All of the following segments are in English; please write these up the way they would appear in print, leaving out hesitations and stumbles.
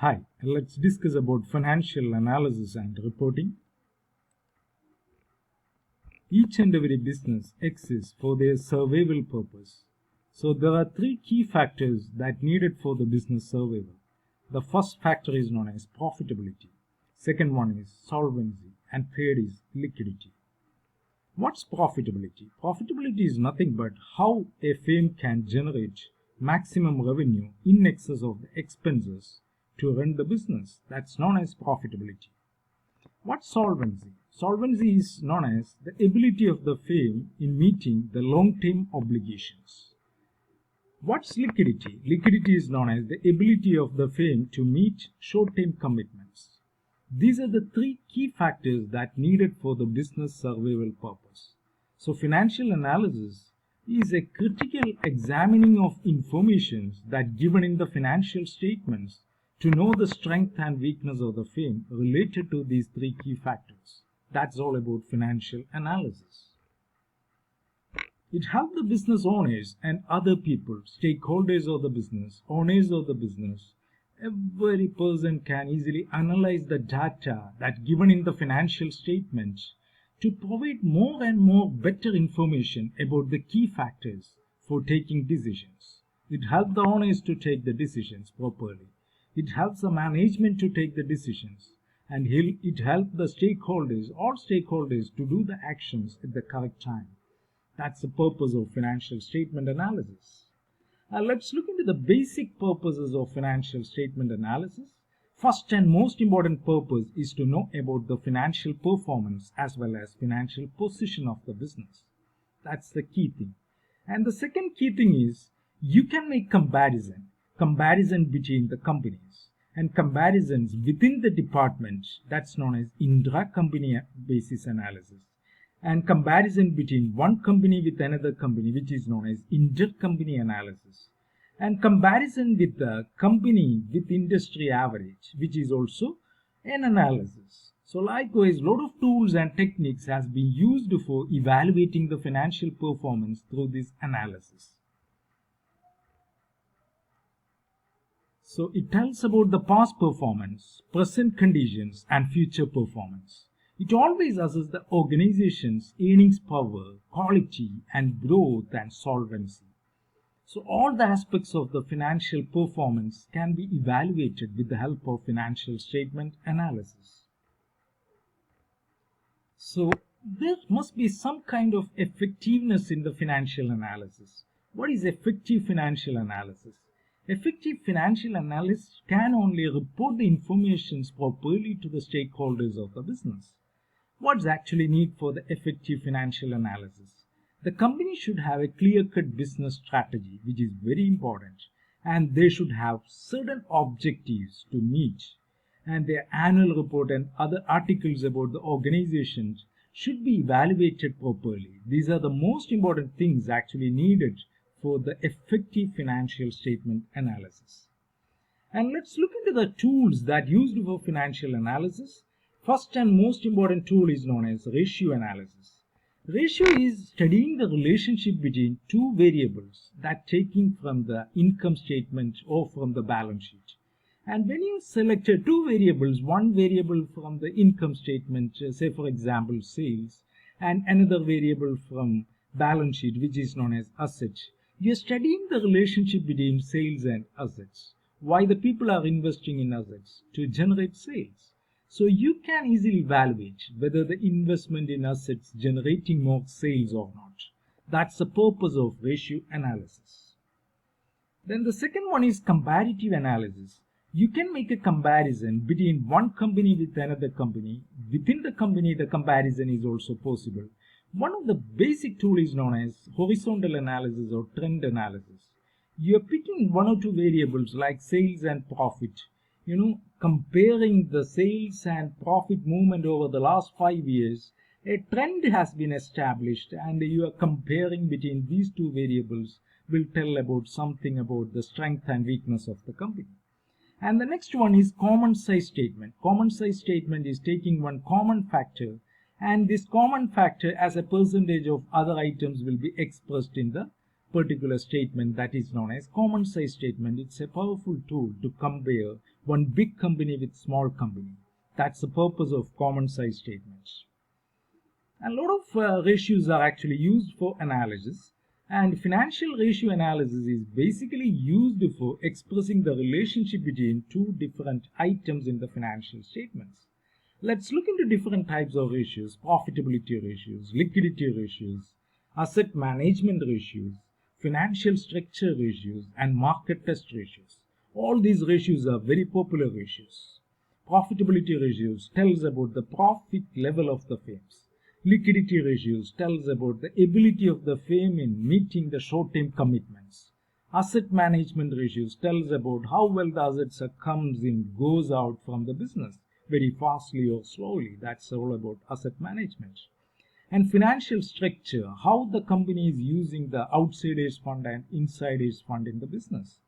Hi, let's discuss about financial analysis and reporting. Each and every business exists for their survival purpose. So there are three key factors that needed for the business survival. The first factor is known as profitability. Second one is solvency, and third is liquidity. What's profitability? Profitability is nothing but how a firm can generate maximum revenue in excess of the expenses to run the business. That's known as profitability. What's solvency? Solvency is known as the ability of the firm in meeting the long-term obligations. What's liquidity? Liquidity is known as the ability of the firm to meet short-term commitments. These are the three key factors that needed for the business survival purpose. So financial analysis is a critical examining of information that given in the financial statements to know the strength and weakness of the firm related to these three key factors. That's all about financial analysis. It helps the business owners and other people, stakeholders of the business, owners of the business. Every person can easily analyze the data that given in the financial statements to provide more and more better information about the key factors for taking decisions. It helps the owners to take the decisions properly. It helps the management to take the decisions, and it helps the stakeholders, all stakeholders, to do the actions at the correct time. That's the purpose of financial statement analysis. Let's look into the basic purposes of financial statement analysis. First and most important purpose is to know about the financial performance as well as financial position of the business. That's the key thing. And the second key thing is you can make comparison between the companies and comparisons within the department. That's known as intra-company basis analysis, and comparison between one company with another company, which is known as intercompany analysis, and comparison with the company with industry average, which is also an analysis. So likewise, a lot of tools and techniques has been used for evaluating the financial performance through this analysis. So it tells about the past performance, present conditions, and future performance. It always assesses the organization's earnings power, quality, and growth and solvency. So all the aspects of the financial performance can be evaluated with the help of financial statement analysis. So there must be some kind of effectiveness in the financial analysis. What is effective financial analysis? Effective financial analysis can only report the information properly to the stakeholders of the business. What's actually need for the effective financial analysis? The company should have a clear-cut business strategy, which is very important, and they should have certain objectives to meet, and their annual report and other articles about the organization should be evaluated properly. These are the most important things actually needed for the effective financial statement analysis. And let's look into the tools that are used for financial analysis. First and most important tool is known as ratio analysis. Ratio is studying the relationship between two variables that taking from the income statement or from the balance sheet. And when you select two variables, one variable from the income statement, say for example sales, and another variable from balance sheet, which is known as assets, you are studying the relationship between sales and assets. Why the people are investing in assets? To generate sales. So you can easily evaluate whether the investment in assets generating more sales or not. That's the purpose of ratio analysis. Then the second one is comparative analysis. You can make a comparison between one company with another company. Within the company, the comparison is also possible. One of the basic tools is known as horizontal analysis or trend analysis. You are picking one or two variables like sales and profit. Comparing the sales and profit movement over the last 5 years, a trend has been established, and you are comparing between these two variables will tell about something about the strength and weakness of the company. And the next one is common size statement. Common size statement is taking one common factor, and this common factor as a percentage of other items will be expressed in the particular statement that is known as common size statement. It's a powerful tool to compare one big company with small company. That's the purpose of common size statements. A lot of ratios are actually used for analysis, and financial ratio analysis is basically used for expressing the relationship between two different items in the financial statements. Let's look into different types of ratios: profitability ratios, liquidity ratios, asset management ratios, financial structure ratios, and market test ratios. All these ratios are very popular ratios. Profitability ratios tells about the profit level of the firms. Liquidity ratios tells about the ability of the firm in meeting the short-term commitments. Asset management ratios tells about how well the assets comes in, goes out from the business, very fastly or slowly. That's all about asset management. And financial structure, how the company is using the outsiders fund and insiders fund in the business.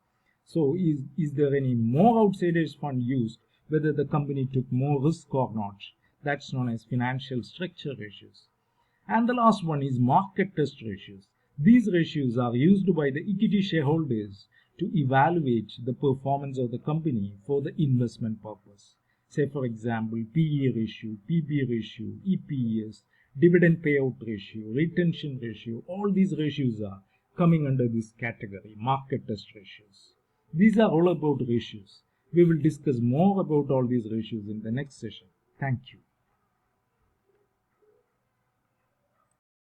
So is there any more outsiders fund used, whether the company took more risk or not? That's known as financial structure ratios. And the last one is market test ratios. These ratios are used by the equity shareholders to evaluate the performance of the company for the investment purpose. Say for example, PE ratio, PB ratio, EPS, dividend payout ratio, retention ratio. All these ratios are coming under this category, market test ratios. These are all about ratios. We will discuss more about all these ratios in the next session. Thank you.